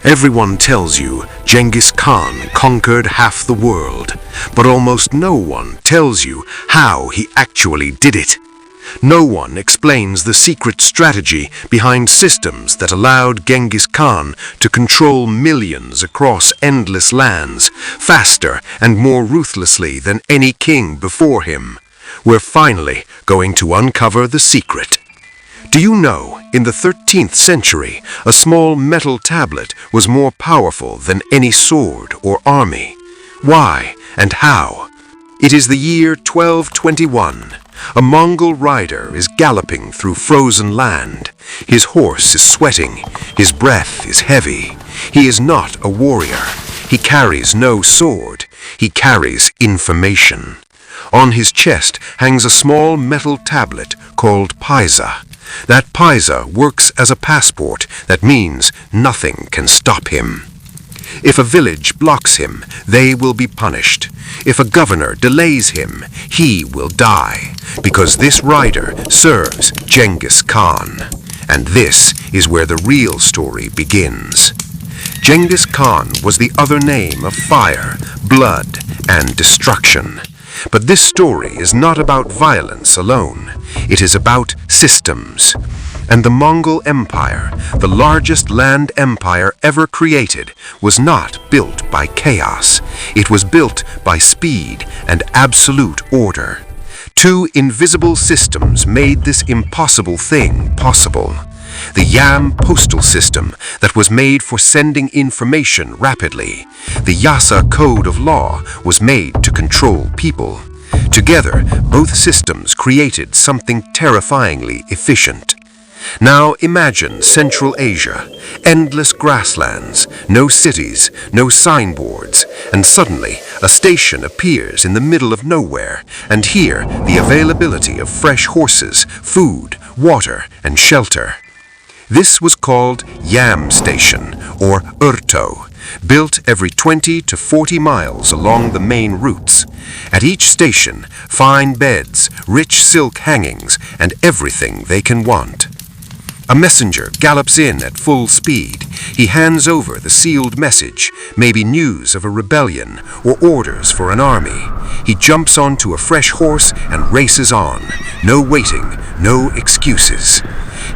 Everyone tells you Genghis Khan conquered half the world, but almost no one tells you how he actually did it. No one explains the secret strategy behind systems that allowed Genghis Khan to control millions across endless lands faster and more ruthlessly than any king before him. We're finally going to uncover the secret. Do you know, in the 13th century, a small metal tablet was more powerful than any sword or army? Why and how? It is the year 1221. A Mongol rider is galloping through frozen land. His horse is sweating. His breath is heavy. He is not a warrior. He carries no sword. He carries information. On his chest hangs a small metal tablet called paisa. That paisa works as a passport that means nothing can stop him. If a village blocks him, they will be punished. If a governor delays him, he will die, because this rider serves Genghis Khan. And this is where the real story begins. Genghis Khan was the other name of fire, blood, and destruction. But this story is not about violence alone. It is about systems. And the Mongol Empire, the largest land empire ever created, was not built by chaos. It was built by speed and absolute order. Two invisible systems made this impossible thing possible. The Yam postal system that was made for sending information rapidly. The Yasa code of law was made to control people. Together, both systems created something terrifyingly efficient. Now imagine Central Asia, endless grasslands, no cities, no signboards, and suddenly a station appears in the middle of nowhere, and here the availability of fresh horses, food, water, and shelter. This was called Yam Station, or Urto, built every 20 to 40 miles along the main routes. At each station, fine beds, rich silk hangings, and everything they can want. A messenger gallops in at full speed. He hands over the sealed message, maybe news of a rebellion or orders for an army. He jumps onto a fresh horse and races on. No waiting, no excuses.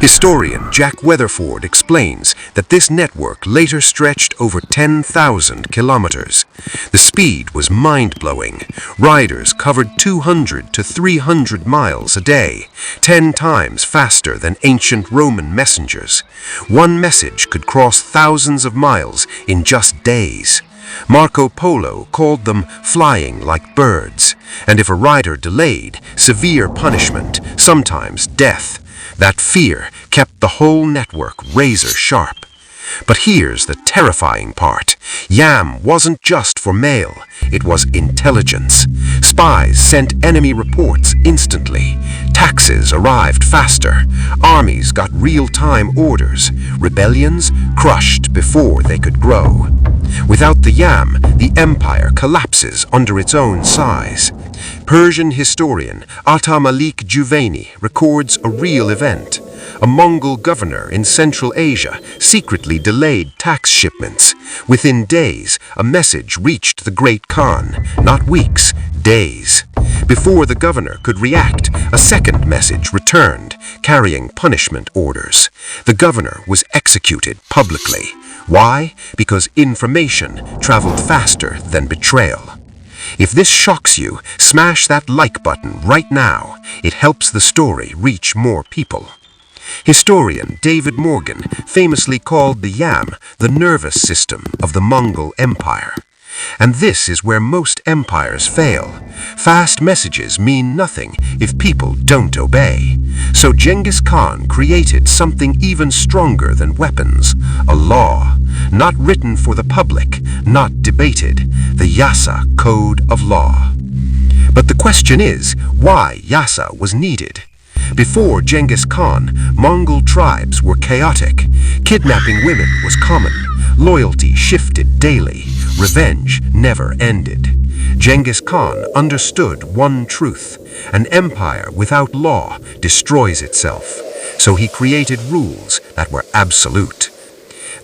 Historian Jack Weatherford explains that this network later stretched over 10,000 kilometers. The speed was mind-blowing. Riders covered 200 to 300 miles a day, 10 times faster than ancient Roman messengers. One message could cross thousands of miles in just days. Marco Polo called them flying like birds, and if a rider delayed, severe punishment, sometimes death. That fear kept the whole network razor sharp. But here's the terrifying part. Yam wasn't just for mail, it was intelligence. Spies sent enemy reports instantly. Taxes arrived faster. Armies got real-time orders. Rebellions crushed before they could grow. Without the Yam, the empire collapses under its own size. Persian historian Ata-Malik Juvaini records a real event. A Mongol governor in Central Asia secretly delayed tax shipments. Within days, a message reached the Great Khan, not weeks, days. Before the governor could react, a second message returned, carrying punishment orders. The governor was executed publicly. Why? Because information traveled faster than betrayal. If this shocks you, smash that like button right now. It helps the story reach more people. Historian David Morgan famously called the Yam the nervous system of the Mongol Empire. And this is where most empires fail. Fast messages mean nothing if people don't obey. So Genghis Khan created something even stronger than weapons, a law. Not written for the public, not debated, the Yasa Code of Law. But the question is, why Yasa was needed? Before Genghis Khan, Mongol tribes were chaotic. Kidnapping women was common. Loyalty shifted daily. Revenge never ended. Genghis Khan understood one truth. An empire without law destroys itself. So he created rules that were absolute.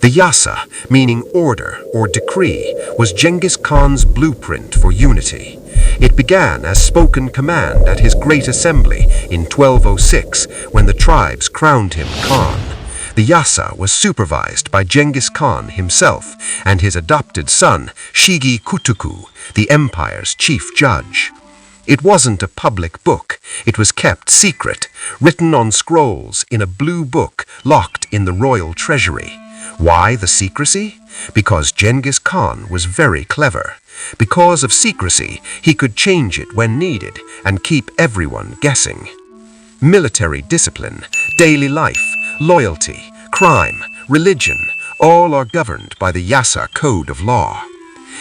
The yasa, meaning order or decree, was Genghis Khan's blueprint for unity. It began as spoken command at his great assembly in 1206 when the tribes crowned him Khan. The yasa was supervised by Genghis Khan himself and his adopted son, Shigi Kutuku, the empire's chief judge. It wasn't a public book. It was kept secret, written on scrolls in a blue book locked in the royal treasury. Why the secrecy? Because Genghis Khan was very clever. Because of secrecy, he could change it when needed and keep everyone guessing. Military discipline, daily life, loyalty, crime, religion, all are governed by the Yasa code of law.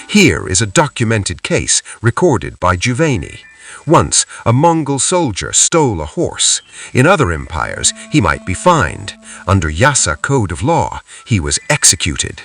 Here is a documented case recorded by Juvaini. Once, a Mongol soldier stole a horse. In other empires, he might be fined. Under Yasa code of law, he was executed.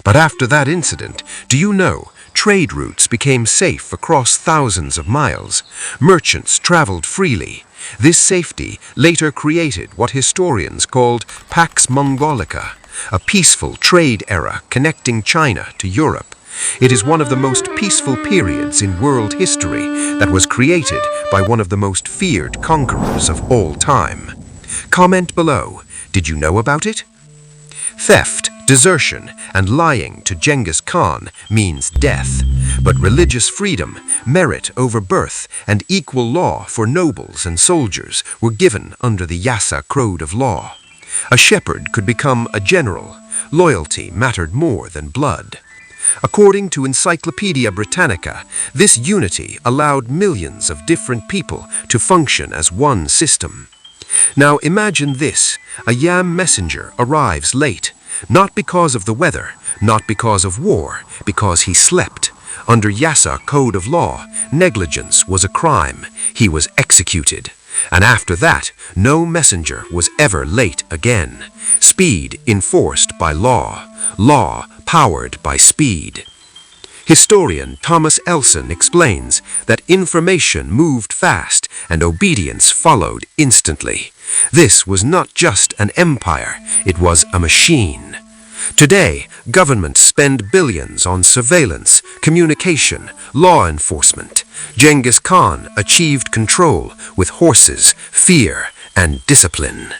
But after that incident, do you know, trade routes became safe across thousands of miles. Merchants traveled freely. This safety later created what historians called Pax Mongolica, a peaceful trade era connecting China to Europe. It is one of the most peaceful periods in world history that was created by one of the most feared conquerors of all time. Comment below, did you know about it? Theft, desertion, and lying to Genghis Khan means death, but religious freedom, merit over birth, and equal law for nobles and soldiers were given under the Yasa code of law. A shepherd could become a general. Loyalty mattered more than blood. According to Encyclopedia Britannica, this unity allowed millions of different people to function as one system. Now imagine this, a yam messenger arrives late, not because of the weather, not because of war, because he slept. Under Yasa code of law, negligence was a crime. He was executed. And after that, no messenger was ever late again. Speed enforced by law. Law powered by speed. Historian Thomas Allsen explains that information moved fast and obedience followed instantly. This was not just an empire, it was a machine. Today, governments spend billions on surveillance, communication, law enforcement. Genghis Khan achieved control with horses, fear, and discipline.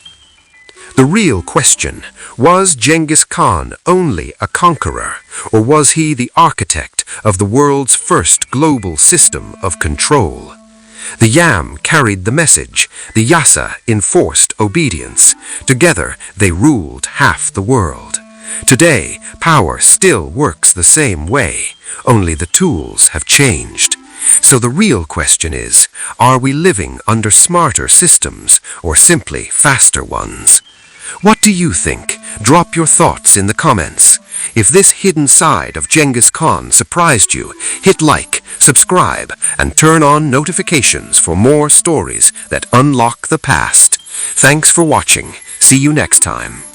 The real question, was Genghis Khan only a conqueror, or was he the architect of the world's first global system of control? The yam carried the message, the yasa enforced obedience. Together they ruled half the world. Today, power still works the same way, only the tools have changed. So the real question is, are we living under smarter systems or simply faster ones? What do you think? Drop your thoughts in the comments. If this hidden side of Genghis Khan surprised you, hit like, subscribe, and turn on notifications for more stories that unlock the past. Thanks for watching. See you next time.